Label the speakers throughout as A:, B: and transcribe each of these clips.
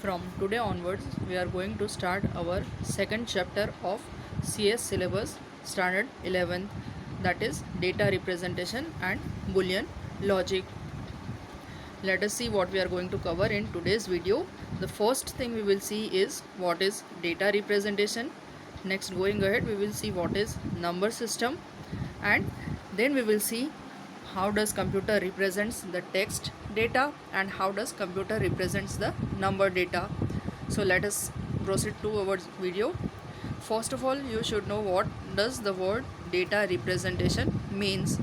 A: From today onwards, we are going to start our second chapter of CS syllabus standard 11th, that is data representation and Boolean logic. Let us see what we are going to cover in today's video. The first thing we will see is what is data representation. Next, going ahead, we will see what is number system, and then we will see how does computer represents the text data and how does computer represents the number data. So let us proceed to our video. First of all, you should know what does the word data representation means.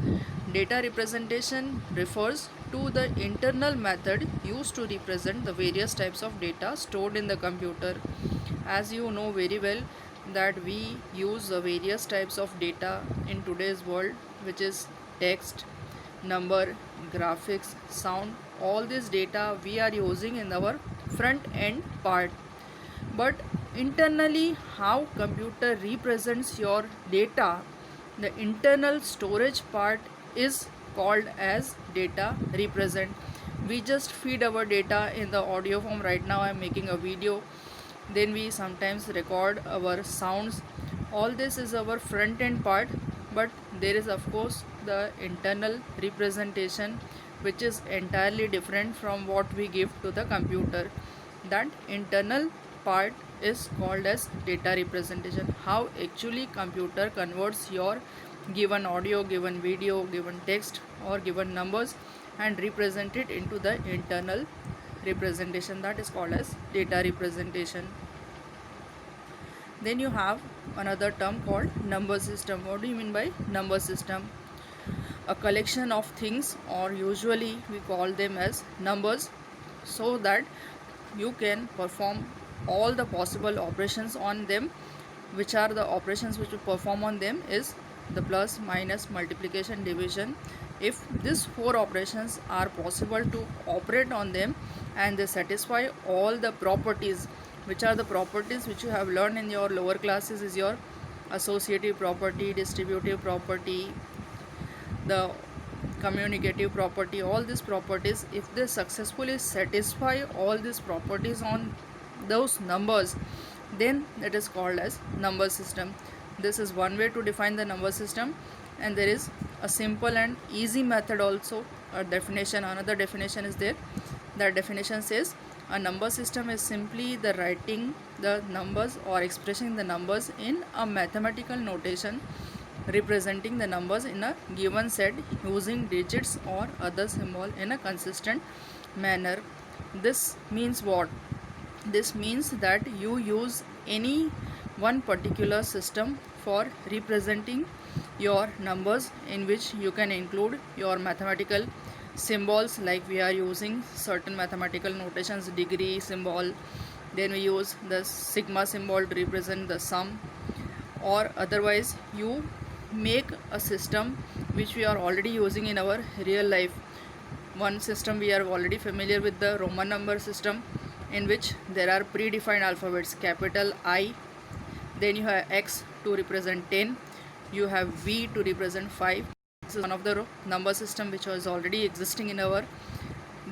A: Data representation refers to the internal method used to represent the various types of data stored in the computer. As you know very well that we use the various types of data in today's world, which is text, number, graphics, sound. All this data we are using in our front end part. But internally, how computer represents your data, the internal storage part is called as data represent. We just feed our data in the audio form. Right now I am making a video, then we sometimes record our sounds. All this is our front end part, but there is of course the internal representation, which is entirely different from what we give to the computer. That internal part is called as data representation. How actually computer converts your given audio, given video, given text or given numbers and represent it into the internal representation, that is called as data representation. Then you have another term called number system. What do you mean by number system? A collection of things, or usually we call them as numbers, so that you can perform all the possible operations on them. Which are the operations which you perform on them is the plus, minus, multiplication, division. If these four operations are possible to operate on them and they satisfy all the properties, which are the properties which you have learned in your lower classes, is your associative property, distributive property, the communicative property. All these properties, if they successfully satisfy all these properties on those numbers, then it is called as number system. This is one way to define the number system, and there is a simple and easy method also, a definition. Another definition is there. That definition says a number system is simply the writing the numbers or expressing the numbers in a mathematical notation representing the numbers in a given set using digits or other symbol in a consistent manner. This means what? This means that you use any one particular system for representing your numbers, in which you can include your mathematical symbols, like we are using certain mathematical notations, degree symbol, then we use the sigma symbol to represent the sum, or otherwise you make a system which we are already using in our real life. One system we are already familiar with, the Roman number system, in which there are predefined alphabets, capital I, then you have X to represent 10, you have V to represent 5. This is one of the number system which was already existing in our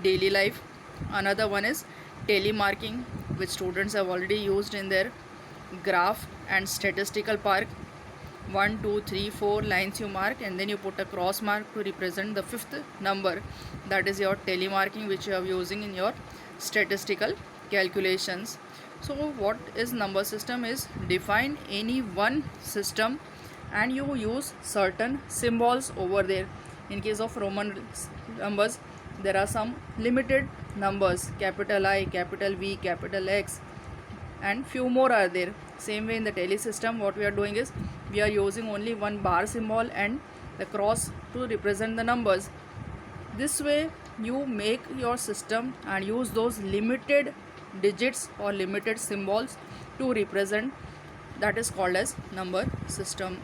A: daily life. Another one is telemarking, which students have already used in their graph and statistical park. 1 2 3 4 lines you mark, and then you put a cross mark to represent the fifth number. That is your telemarking, which you are using in your statistical calculations. So what is number system is define any one system and you use certain symbols over there. In case of Roman numbers, there are some limited numbers, capital I, capital V, capital X, and few more are there. Same way in the tele system, what we are doing is we are using only one bar symbol and the cross to represent the numbers. This way you make your system and use those limited digits or limited symbols to represent. That is called as number system.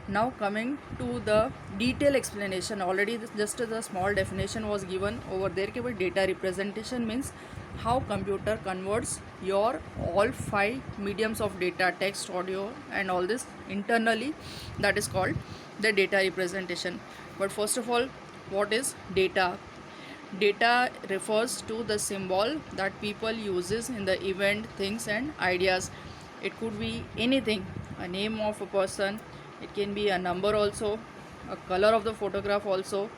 A: Now coming to the detailed explanation, already just a small definition was given over there. Data representation means how computer converts your all 5 mediums of data, text, audio and all this internally. That is called the data representation. But first of all, what is data? Data refers to the symbol that people uses in the event, things and ideas. It could be anything, a name of a person, it can be a number also, a color of the photograph also,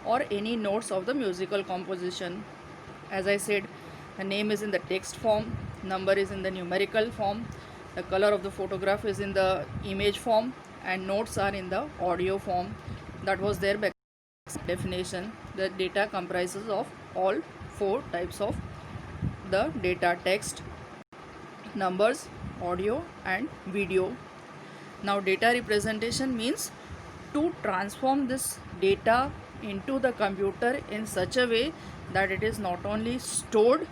A: or any notes of the musical composition. As I said, the name is in the text form, number is in the numerical form, the color of the photograph is in the image form, and notes are in the audio form. That was their definition. The data comprises of all four types of the data: text, numbers, audio and video. Now data representation means to transform this data into the computer in such a way that it is not only stored,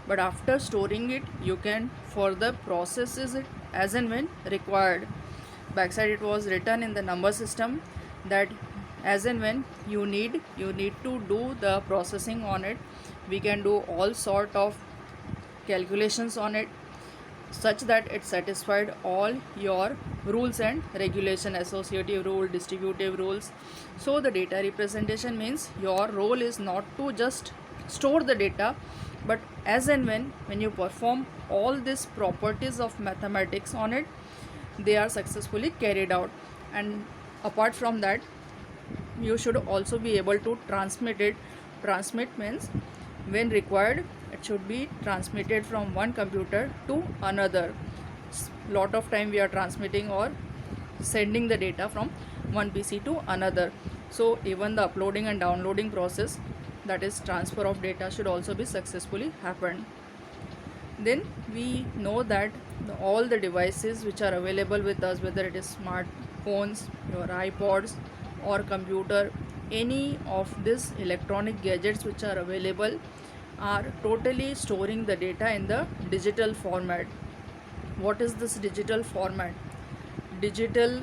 A: but after storing it you can further processes it as and when required. Backside it was written in the number system that as and when you need to do the processing on it. We can do all sort of calculations on it such that it satisfied all your rules and regulation, associative rule, distributive rules. So the data representation means your role is not to just store the data, but as and when you perform all these properties of mathematics on it, they are successfully carried out. And apart from that, you should also be able to transmit it. Transmit means when required it should be transmitted from one computer to another. Lot of time we are transmitting or sending the data from one PC to another, so even the uploading and downloading process, that is transfer of data, should also be successfully happened. Then we know that all the devices which are available with us, whether it is smartphones, your iPods or computer, any of these electronic gadgets which are available are totally storing the data in the digital format. What is this digital format? Digital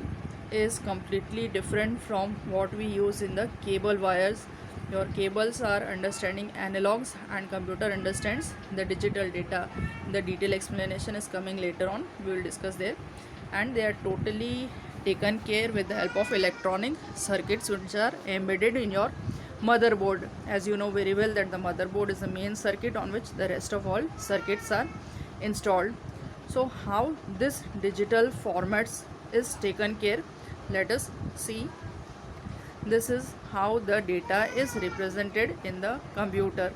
A: is completely different from what we use in the cable wires. Your cables are understanding analogs and computer understands the digital data. The detailed explanation is coming later on, we will discuss there. And they are totally taken care with the help of electronic circuits which are embedded in your motherboard. As you know very well that the motherboard is the main circuit on which the rest of all circuits are installed. So how this digital formats is taken care, let us see. This is how the data is represented in the computer.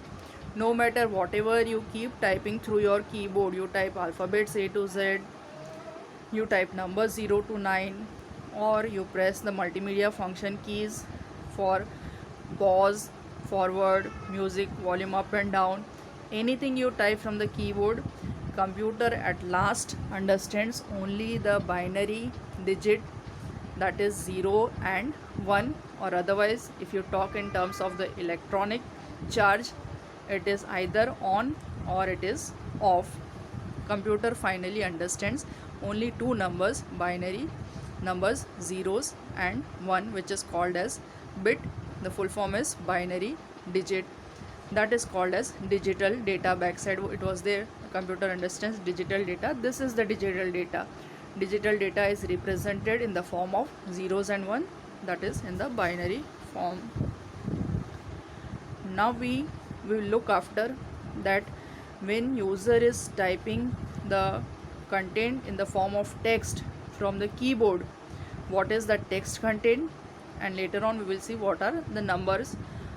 A: No matter whatever you keep typing through your keyboard, you type alphabets A to Z, you type numbers 0 to 9, or you press the multimedia function keys for pause, forward, music, volume up and down, anything you type from the keyboard, computer at last understands only the binary digit, that is 0 and 1, or otherwise if you talk in terms of the electronic charge, it is either on or it is off. Computer finally understands only two numbers, binary numbers, zeros and 1, which is called as bit. The full form is binary digit. That is called as digital data. Backside it was there, computer understands digital data. This is the digital data. Digital data is represented in the form of zeros and 1, that is in the binary form. Now we will look after that when user is typing the content in the form of text from the keyboard, what is the text content, and later on we will see what are the numbers,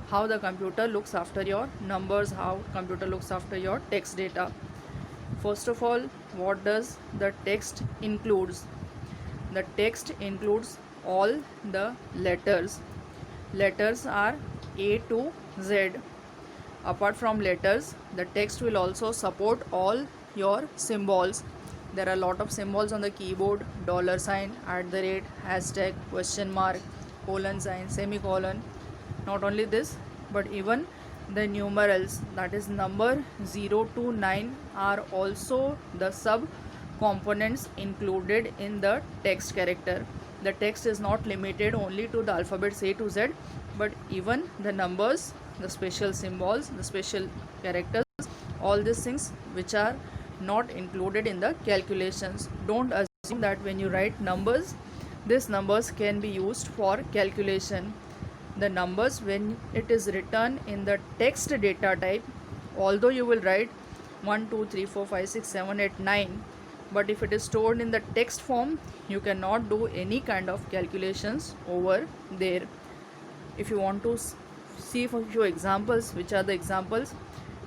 A: how the computer looks after your numbers, how computer looks after your text data. First of all, what does the text includes? The text includes all the letters. Letters are A to Z. Apart from letters, the text will also support all your symbols. There are a lot of symbols on the keyboard: dollar sign, @ hashtag, question mark, colon sign, semicolon. Not only this, but even the numerals, that is number 0 to 9, are also the sub components included in the text character. The text is not limited only to the alphabets A to Z, but even the numbers, the special symbols, the special characters, all these things which are not included in the calculations. Don't assume that when you write numbers, these numbers can be used for calculation. The numbers, when it is written in the text data type, although you will write 1 2 3 4 5 6 7 8 9, but if it is stored in the text form, you cannot do any kind of calculations over there. If you want to see for few examples, which are the examples?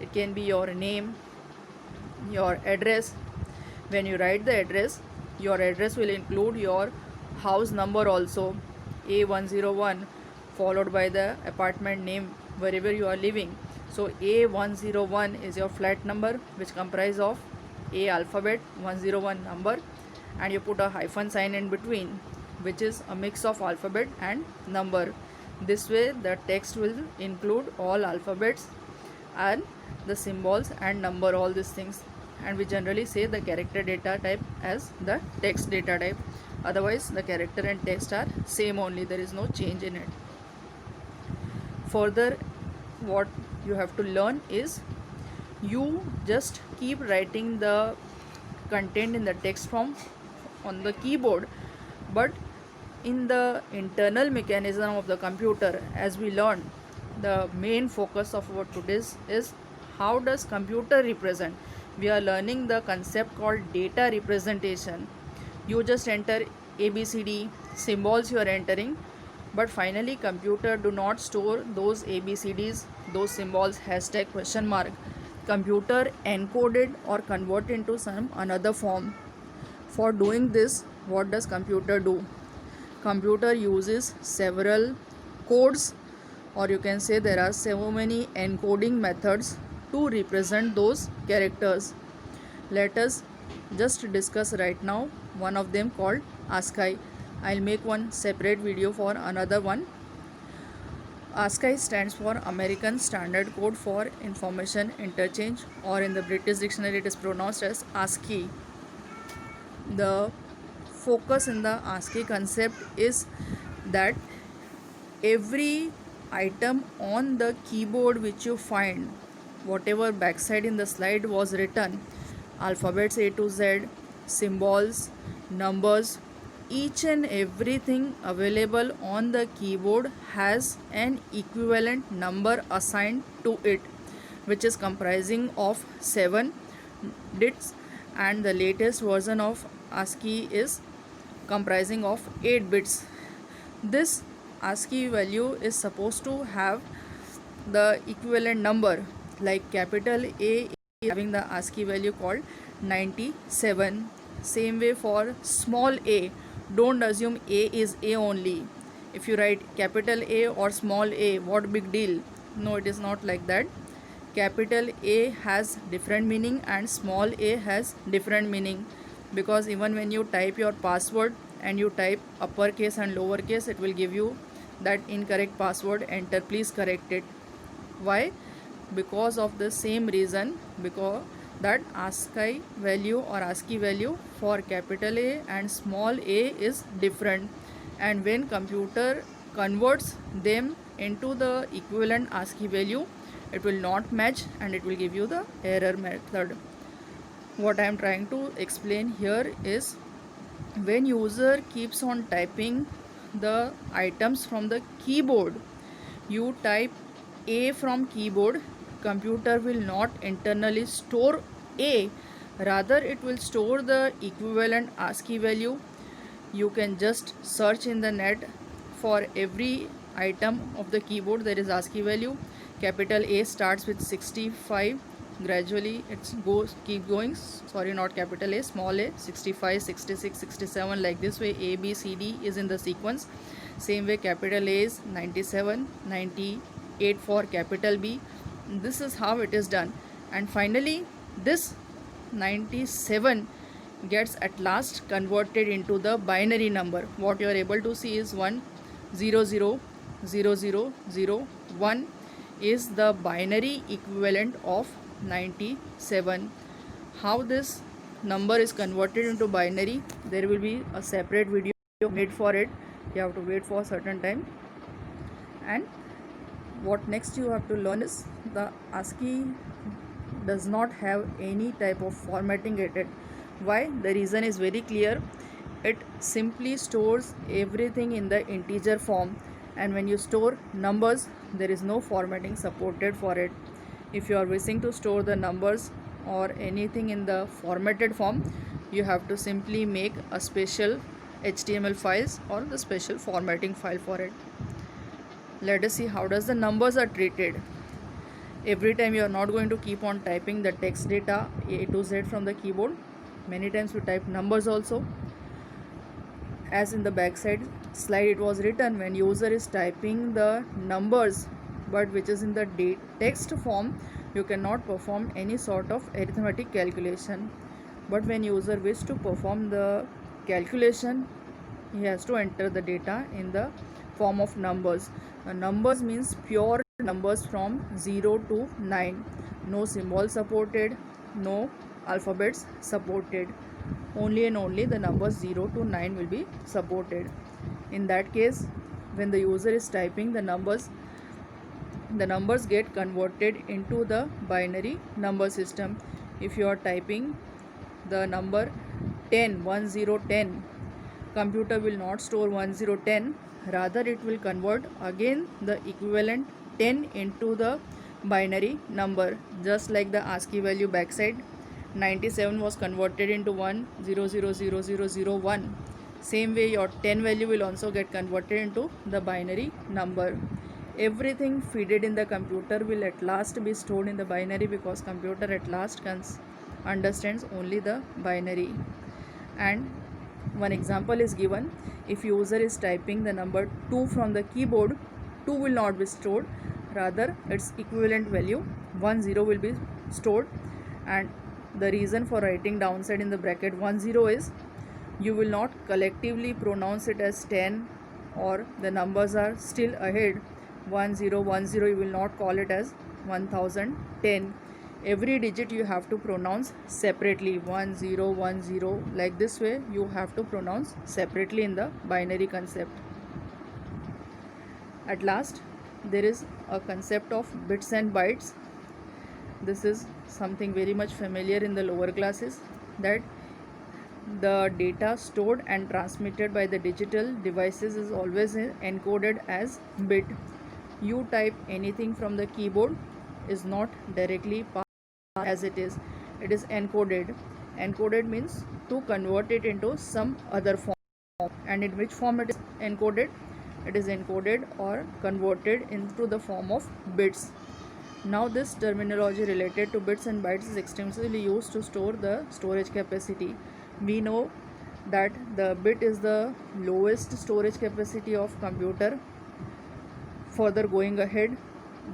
A: It can be your name, your address. When you write the address, your address will include your house number also, A101, followed by the apartment name wherever you are living. So A101 is your flat number, which comprise of A alphabet 101 number, and you put a hyphen sign in between, which is a mix of alphabet and number. This way the text will include all alphabets and the symbols and number, all these things. And we generally say the character data type as the text data type. Otherwise the character and text are same only, there is no change in it. Further, what you have to learn is, you just keep writing the content in the text form on the keyboard, but in the internal mechanism of the computer, as we learned, the main focus of our today's is how does computer represent. We are learning the concept called data representation. You just enter ABCD symbols you are entering, but finally computer do not store those ABCDs, those symbols, hashtag, question mark. Computer encoded or convert into some another form. For doing this, what does computer do? Computer uses several codes, or you can say there are so many encoding methods to represent those characters. Let us just discuss right now one of them called ASCII. I'll make one separate video for another one. ASCII stands for American Standard Code for Information Interchange, or in the British dictionary it is pronounced as ASCII. The focus in the ASCII concept is that every item on the keyboard which you find, whatever backside in the slide was written, alphabets A to Z, symbols, numbers, each and everything available on the keyboard has an equivalent number assigned to it, which is comprising of 7 bits, and the latest version of ASCII is comprising of 8 bits. This ASCII value is supposed to have the equivalent number, like capital A is having the ASCII value called 97. Same way for small a, don't assume A is A only. If you write capital A or small a, what big deal? No, it is not like that. Capital A has different meaning and small a has different meaning, because even when you type your password and you type uppercase and lowercase, it will give you that incorrect password, enter, please correct it. Why? Because of the same reason, because that ASCII value or ASCII value for capital A and small a is different, and when computer converts them into the equivalent ASCII value, it will not match and it will give you the error method. What I am trying to explain here is, when user keeps on typing the items from the keyboard, you type A from keyboard, computer will not internally store A, rather it will store the equivalent ASCII value. You can just search in the net, for every item of the keyboard there is ASCII value. Capital A starts with 65, gradually it goes, keep going, sorry, not capital A, small a, 65, 66, 67, like this way A, B, C, D is in the sequence. Same way capital A is 97, 98 for capital B. This is how it is done, and finally this 97 gets at last converted into the binary number. What you are able to see is 1 0 0 0 0 0 1 is the binary equivalent of 97. How this number is converted into binary, there will be a separate video made for it. You have to wait for a certain time. And what next you have to learn is, the ASCII does not have any type of formatting at it. Why? The reason is very clear. It simply stores everything in the integer form. and when you store numbers, there is no formatting supported for it. If you are wishing to store the numbers or anything in the formatted form, you have to simply make a special HTML files or the special formatting file for it. Let us see how does the numbers are treated. Every time you are not going to keep on typing the text data A to Z from the keyboard. Many times we type numbers also. As in the backside slide it was written, when user is typing the numbers but which is in the text form, you cannot perform any sort of arithmetic calculation. But when user wish to perform the calculation, he has to enter the data in the form of numbers. Numbers means pure numbers from 0 to 9. No symbol supported, no alphabets supported. Only and only the numbers 0 to 9 will be supported. In that case, when the user is typing the numbers get converted into the binary number system. If you are typing the number 10, 10, computer will not store 10, rather it will convert again the equivalent 10 into the binary number, just like the ASCII value backside 97 was converted into 1000001. Same way your 10 value will also get converted into the binary number. Everything feeded in the computer will at last be stored in the binary, because computer at last understands only the binary. And one example is given. If user is typing the number 2 from the keyboard, 2 will not be stored, rather its equivalent value 10 will be stored. And the reason for writing downside in the bracket 10 is you will not collectively pronounce it as 10, or the numbers are still ahead 1010, you will not call it as 1010. Every digit you have to pronounce separately, 1010, like this way you have to pronounce separately in the binary concept. At last, there is a concept of bits and bytes. This is something very much familiar in the lower classes, that the data stored and transmitted by the digital devices is always encoded as bit. You type anything from the keyboard is not directly passed as it is encoded. Encoded means to convert it into some other form. And in which form it is encoded? It is encoded or converted into the form of bits. Now this terminology related to bits and bytes is extensively used to store the storage capacity. We know that the bit is the lowest storage capacity of computer. Further going ahead,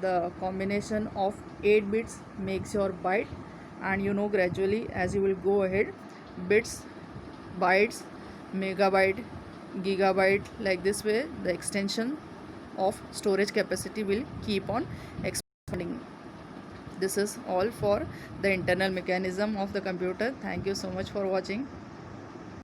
A: the combination of 8 bits makes your byte, and you know gradually as you will go ahead, bits, bytes, megabyte, gigabyte, like this way the extension of storage capacity will keep on expanding. This is all for the internal mechanism of the computer. Thank you so much for watching.